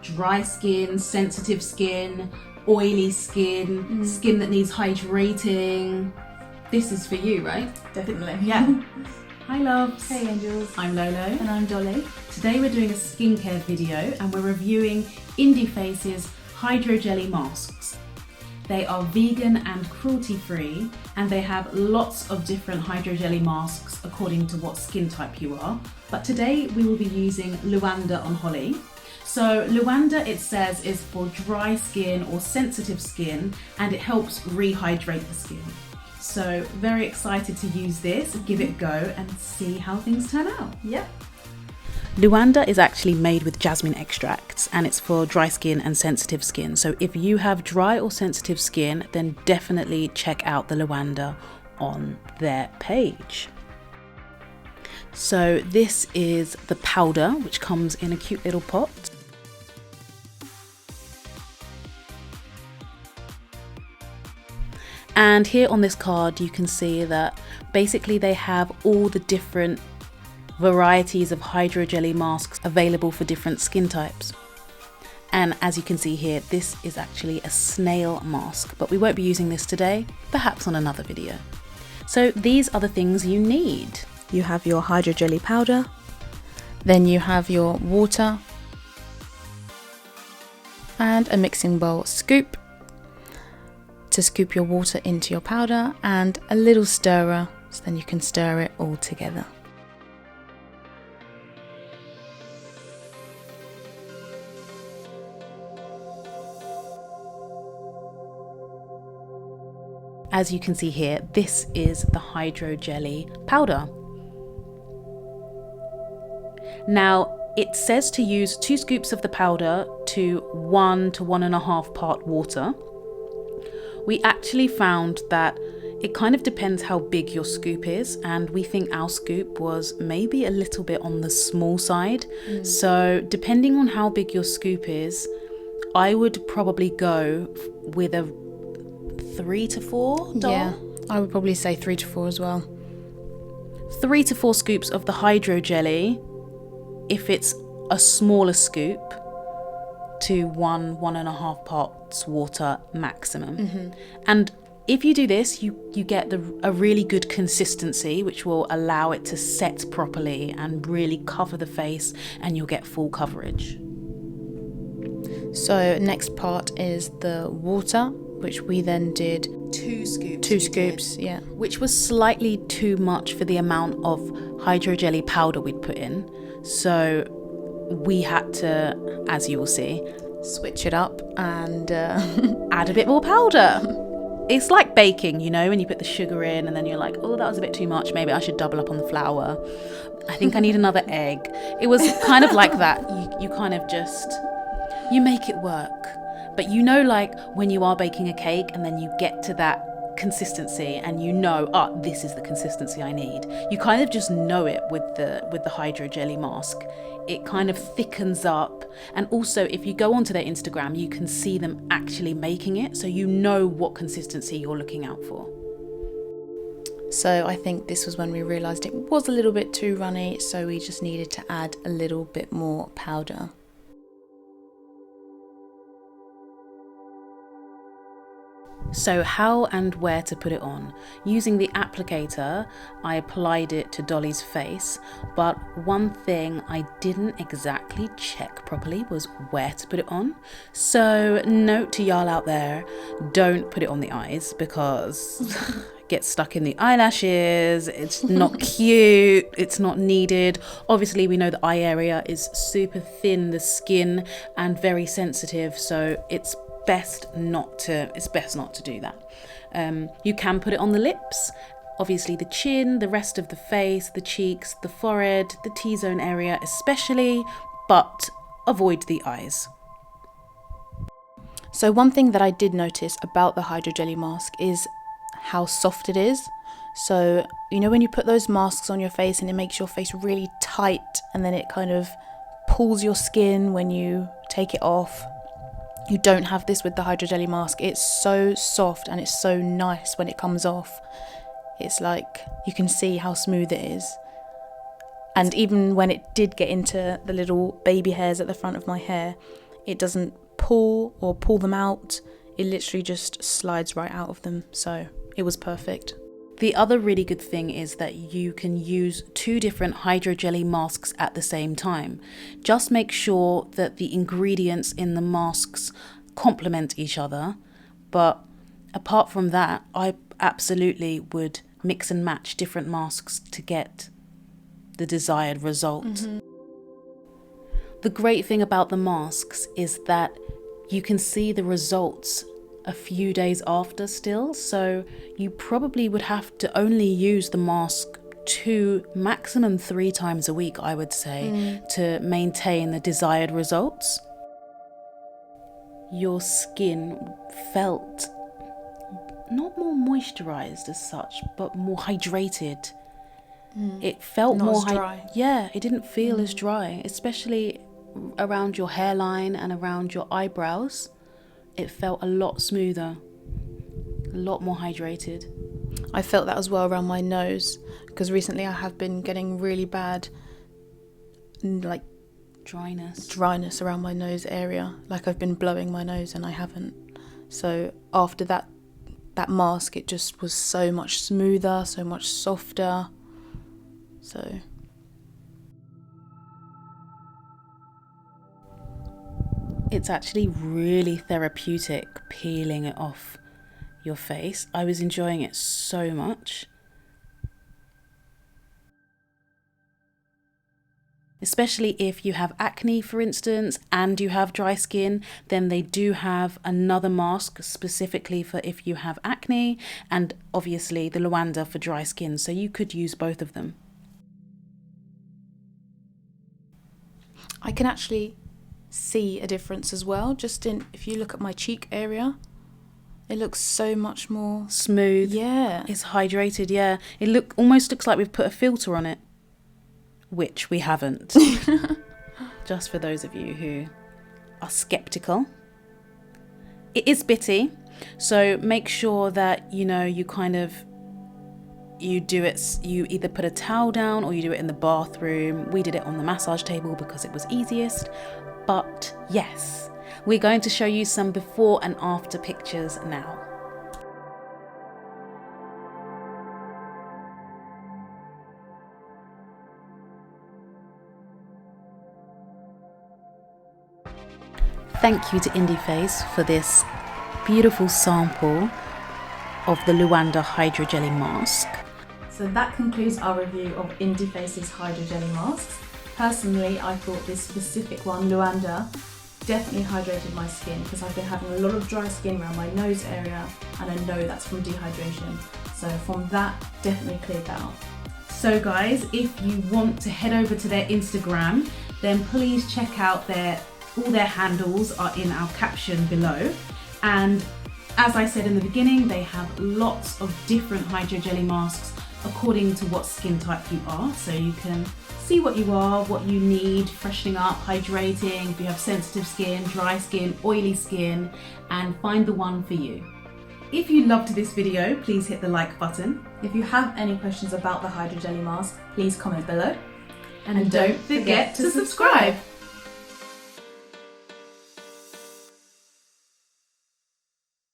dry skin, sensitive skin, oily skin, skin that needs hydrating. This is for you, right? Definitely. Yeah. Hi loves. Hey angels. I'm Lolo. And I'm Dolly. Today we're doing a skincare video and we're reviewing Indieface's Hydro Jelly masks. They are vegan and cruelty free and they have lots of different Hydro Jelly masks according to what skin type you are. But today we will be using Luanda on Holly. So Luanda, it says, is for dry skin or sensitive skin and it helps rehydrate the skin. So very excited to use this, give it a go and see how things turn out. Yep. Luanda is actually made with jasmine extracts and it's for dry skin and sensitive skin. So if you have dry or sensitive skin, then definitely check out the Luanda on their page. So this is the powder, which comes in a cute little pot. And here on this card, you can see that basically they have all the different varieties of Hydro Jelly masks available for different skin types. And as you can see here, this is actually a snail mask, but we won't be using this today, perhaps on another video. So these are the things you need. You have your Hydro Jelly powder, then you have your water and a mixing bowl scoop to scoop your water into your powder and a little stirrer so then you can stir it all together. As you can see here, this is the Hydro Jelly powder. Now, it says to use 2 scoops of the powder to 1 to 1.5 part water. We actually found that it kind of depends how big your scoop is, and we think our scoop was maybe a little bit on the small side. So depending on how big your scoop is, I would probably go with a 3 to 4 doll. Yeah, I would probably say 3 to 4 as well. 3 to 4 scoops of the Hydro Jelly if it's a smaller scoop, to 1.5 parts water maximum. And if you do this, you get a really good consistency, which will allow it to set properly and really cover the face, and you'll get full coverage. So next part is the water, which we then did 2 scoops. 2 scoops, yeah. Which was slightly too much for the amount of Hydro Jelly powder we'd put in. So we had to, as you will see, switch it up and add a bit more powder. It's like baking, you know, when you put the sugar in and then you're like, oh, that was a bit too much. Maybe I should double up on the flour. I think I need another egg. It was kind of like that. You kind of just, you make it work. But you know, like when you are baking a cake and then you get to that consistency and you know, this is the consistency I need. You kind of just know it with the Hydro Jelly mask. It kind of thickens up, and also if you go onto their Instagram, you can see them actually making it, so you know what consistency you're looking out for. So I think this was when we realised it was a little bit too runny, so we just needed to add a little bit more powder. So how and where to put it on? Using the applicator, I applied it to Dolly's face, but one thing I didn't exactly check properly was where to put it on. So note to y'all out there, don't put it on the eyes because it gets stuck in the eyelashes, it's not cute, it's not needed. Obviously we know the eye area is super thin, the skin, and very sensitive, so it's best not to do that. You can put it on the lips, obviously the chin, the rest of the face, the cheeks, the forehead, the T-zone area especially, but avoid the eyes. So one thing that I did notice about the Hydro Jelly mask is how soft it is. So you know when you put those masks on your face and it makes your face really tight and then it kind of pulls your skin when you take it off. You don't have this with the Hydro Jelly mask. It's so soft and it's so nice when it comes off. It's like you can see how smooth it is. And even when it did get into the little baby hairs at the front of my hair, It doesn't pull or pull them out. It literally just slides right out of them. So it was perfect. The other really good thing is that you can use 2 different hydrogelly masks at the same time. Just make sure that the ingredients in the masks complement each other. But apart from that, I absolutely would mix and match different masks to get the desired result. Mm-hmm. The great thing about the masks is that you can see the results a few days after still, so you probably would have to only use the mask 2, maximum 3 times a week, I would say, to maintain the desired results. Your skin felt not more moisturized as such, but more hydrated. It felt not more as dry. Yeah, it didn't feel as dry, especially around your hairline and around your eyebrows. It felt a lot smoother, a lot more hydrated. I felt that as well around my nose, because recently I have been getting really bad like dryness around my nose area. Like I've been blowing my nose and I haven't. So after that mask, it just was so much smoother, so much softer. So it's actually really therapeutic peeling it off your face. I was enjoying it so much. Especially if you have acne, for instance, and you have dry skin, then they do have another mask specifically for if you have acne, and obviously the Luanda for dry skin, so you could use both of them. I can actually see a difference as well, just in, if you look at my cheek area, it looks so much more smooth. Yeah, it's hydrated. Yeah, it almost looks like we've put a filter on it, which we haven't. Just for those of you who are skeptical. It is bitty, so make sure that you do it, you either put a towel down or you do it in the bathroom. We did it on the massage table because it was easiest. But yes, we're going to show you some before and after pictures now. Thank you to Indieface for this beautiful sample of the Luanda Hydrogelly Mask. So that concludes our review of Indieface's Hydrogelly masks. Personally, I thought this specific one, Luanda, definitely hydrated my skin because I've been having a lot of dry skin around my nose area, and I know that's from dehydration. So from that, definitely cleared that up. So guys, if you want to head over to their Instagram, then please check out all their handles are in our caption below. And as I said in the beginning, they have lots of different hydrogelly masks according to what skin type you are. So you can see what you are, what you need, freshening up, hydrating, if you have sensitive skin, dry skin, oily skin, and find the one for you. If you loved this video, please hit the like button. If you have any questions about the hydrogelly mask, please comment below. And don't forget to subscribe.